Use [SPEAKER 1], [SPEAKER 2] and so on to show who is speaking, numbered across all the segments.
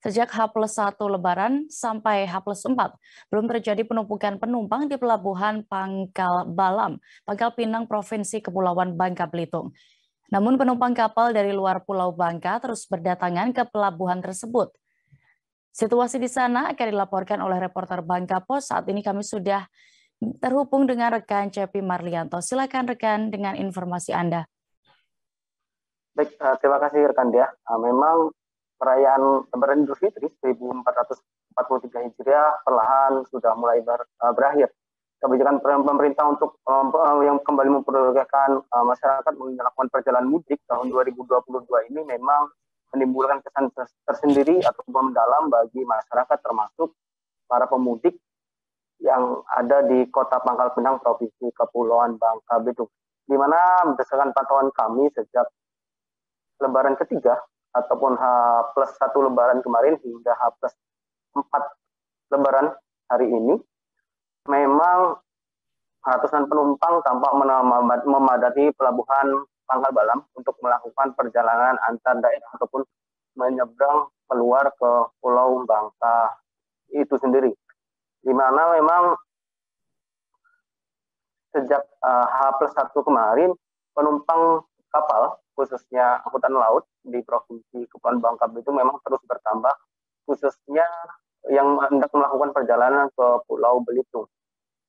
[SPEAKER 1] Sejak H+1 Lebaran sampai H+4, belum terjadi penumpukan penumpang di Pelabuhan Pangkal Balam, Pangkal Pinang, Provinsi Kepulauan Bangka Belitung. Namun penumpang kapal dari luar Pulau Bangka terus berdatangan ke pelabuhan tersebut. Situasi di sana akan dilaporkan oleh reporter Bangka Pos. Saat ini kami sudah terhubung dengan rekan Cepi Marlianto. Silakan rekan dengan informasi Anda.
[SPEAKER 2] Baik, terima kasih rekan dia. Memang perayaan Lebaran Idul Fitri 1443 Hijriah perlahan sudah mulai berakhir. Kebijakan pemerintah untuk yang kembali memperbolehkan masyarakat melakukan perjalanan mudik tahun 2022 ini memang menimbulkan kesan tersendiri atau mendalam bagi masyarakat, termasuk para pemudik yang ada di Kota Pangkal Pinang, Provinsi Kepulauan Bangka Belitung, di mana berdasarkan pantauan kami sejak Lebaran ketiga ataupun H+1 Lebaran kemarin hingga H+4 Lebaran hari ini, memang ratusan penumpang tampak memadati pelabuhan Pangkal Balam untuk melakukan perjalanan antar daerah ataupun menyeberang keluar ke Pulau Bangka itu sendiri, di mana memang sejak H+1 kemarin penumpang kapal khususnya angkutan laut di Provinsi Kepulauan Bangka Belitung memang terus bertambah, khususnya yang hendak melakukan perjalanan ke Pulau Belitung,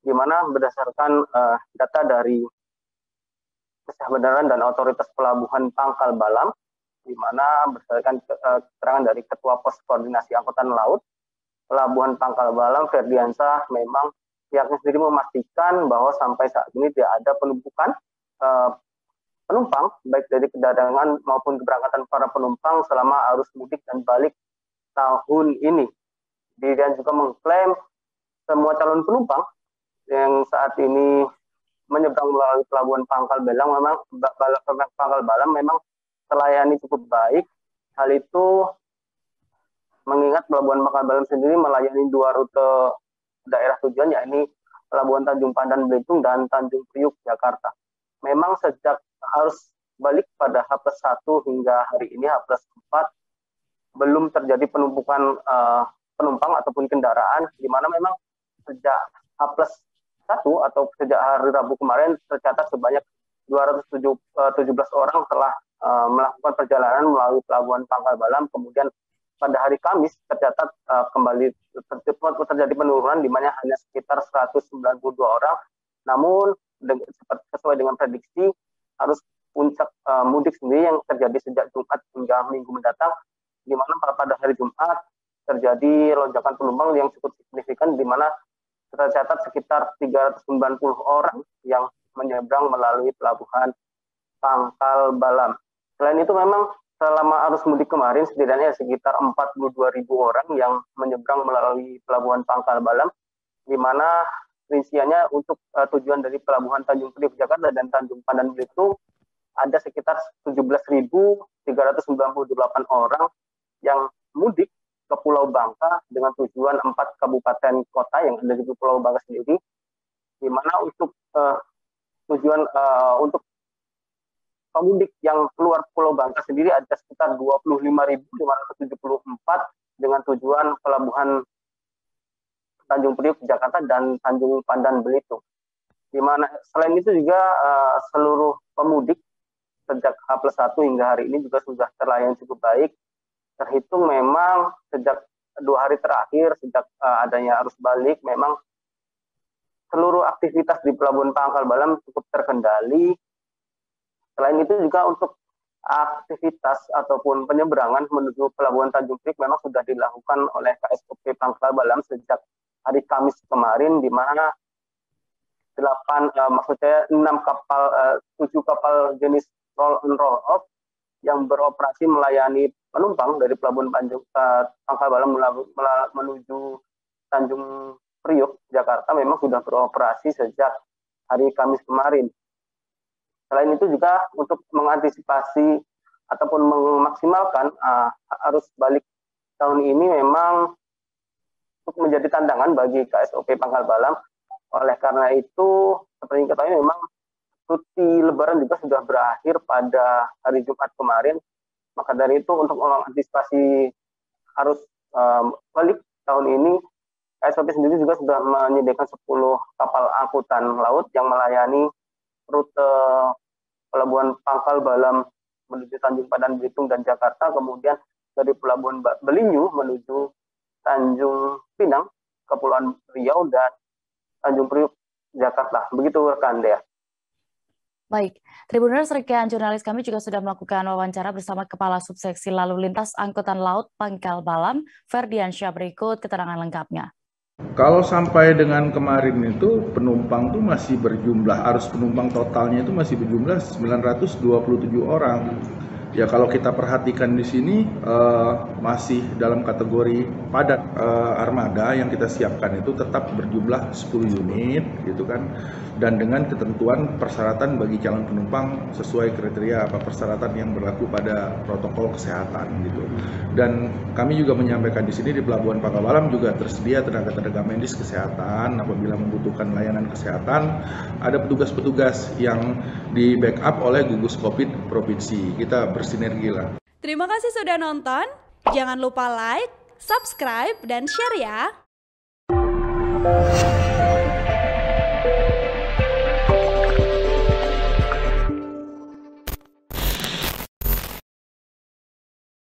[SPEAKER 2] di mana berdasarkan data dari Kesehatan dan Otoritas Pelabuhan Pangkal Balam, di mana berdasarkan keterangan dari Ketua Pos Koordinasi Angkutan Laut Pelabuhan Pangkal Balam, Ferdiansah, memang pihaknya sendiri memastikan bahwa sampai saat ini tidak ada penumpukan penumpang, baik dari kedatangan maupun keberangkatan para penumpang selama arus mudik dan balik tahun ini. Dan juga mengklaim semua calon penumpang yang saat ini menyeberang melalui Pelabuhan Pangkal Balam memang terlayani cukup baik. Hal itu mengingat Pelabuhan Pangkal Balam sendiri melayani dua rute daerah tujuan, yakni Pelabuhan Tanjung Pandan Belitung dan Tanjung Priuk Jakarta. Memang sejak arus balik pada H+1 hingga hari ini H+4 belum terjadi penumpukan penumpang ataupun kendaraan, di mana memang sejak H+1 atau sejak hari Rabu kemarin tercatat sebanyak 217 orang telah melakukan perjalanan melalui Pelabuhan Pangkal Balam. Kemudian pada hari Kamis tercatat kembali terjadi penurunan, di mana hanya sekitar 192 orang. Namun sesuai dengan prediksi arus puncak mudik sendiri yang terjadi sejak Jumat hingga Minggu mendatang, di mana pada hari Jumat terjadi lonjakan penumpang yang cukup signifikan, di mana tercatat sekitar 390 orang yang menyeberang melalui Pelabuhan Pangkal Balam. Selain itu memang selama arus mudik kemarin setidaknya sekitar 42.000 orang yang menyeberang melalui Pelabuhan Pangkal Balam, di mana rinciannya untuk tujuan dari Pelabuhan Tanjung Priok Jakarta dan Tanjung Pandan Belitung ada sekitar 17.398 orang yang mudik ke Pulau Bangka dengan tujuan 4 kabupaten kota yang ada di Pulau Bangka sendiri, di mana untuk tujuan untuk pemudik yang keluar Pulau Bangka sendiri ada sekitar 25.574 dengan tujuan Pelabuhan Tanjung Priok Jakarta dan Tanjung Pandan Belitung. Di mana selain itu juga seluruh pemudik sejak H+1 hingga hari ini juga sudah terlayani cukup baik. Terhitung memang sejak 2 hari terakhir sejak adanya arus balik, memang seluruh aktivitas di Pelabuhan Pangkal Balam cukup terkendali. Selain itu juga untuk aktivitas ataupun penyeberangan menuju Pelabuhan Tanjung Priok memang sudah dilakukan oleh KSOP Pangkal Balam sejak hari Kamis kemarin, di mana 7 kapal jenis roll and roll off yang beroperasi melayani penumpang dari Pelabuhan Pangkal Balam menuju Tanjung Priok Jakarta memang sudah beroperasi sejak hari Kamis kemarin. Selain itu juga untuk mengantisipasi ataupun memaksimalkan arus balik tahun ini memang untuk menjadi tantangan bagi KSOP Pangkal Balam. Oleh karena itu, seperti diketahui memang cuti Lebaran juga sudah berakhir pada hari Jumat kemarin. Maka dari itu untuk mengantisipasi arus balik tahun ini KSVP sendiri juga sudah menyediakan 10 kapal angkutan laut yang melayani rute Pelabuhan Pangkal Balam menuju Tanjung Pandan Belitung dan Jakarta, kemudian dari Pelabuhan Belinyu menuju Tanjung Pinang, Kepulauan Riau, dan Tanjung Priuk, Jakarta. Begitu rekan Dea.
[SPEAKER 1] Baik, Tribuners, rekan jurnalis kami juga sudah melakukan wawancara bersama Kepala Subseksi Lalu Lintas Angkutan Laut Pangkal Balam, Ferdiansyah. Berikut keterangan lengkapnya.
[SPEAKER 3] Kalau sampai dengan kemarin itu penumpang tuh masih berjumlah, arus penumpang totalnya itu masih berjumlah 927 orang. Ya kalau kita perhatikan di sini masih dalam kategori padat. Armada yang kita siapkan itu tetap berjumlah 10 unit gitu kan, dan dengan ketentuan persyaratan bagi calon penumpang sesuai kriteria persyaratan yang berlaku pada protokol kesehatan gitu. Dan kami juga menyampaikan di sini di Pelabuhan Pangkal Balam juga tersedia tenaga-tenaga medis kesehatan apabila membutuhkan layanan kesehatan. Ada petugas-petugas yang di backup oleh gugus Covid provinsi. Kita bersinergi lah.
[SPEAKER 4] Terima kasih sudah nonton. Jangan lupa like, subscribe, dan share ya.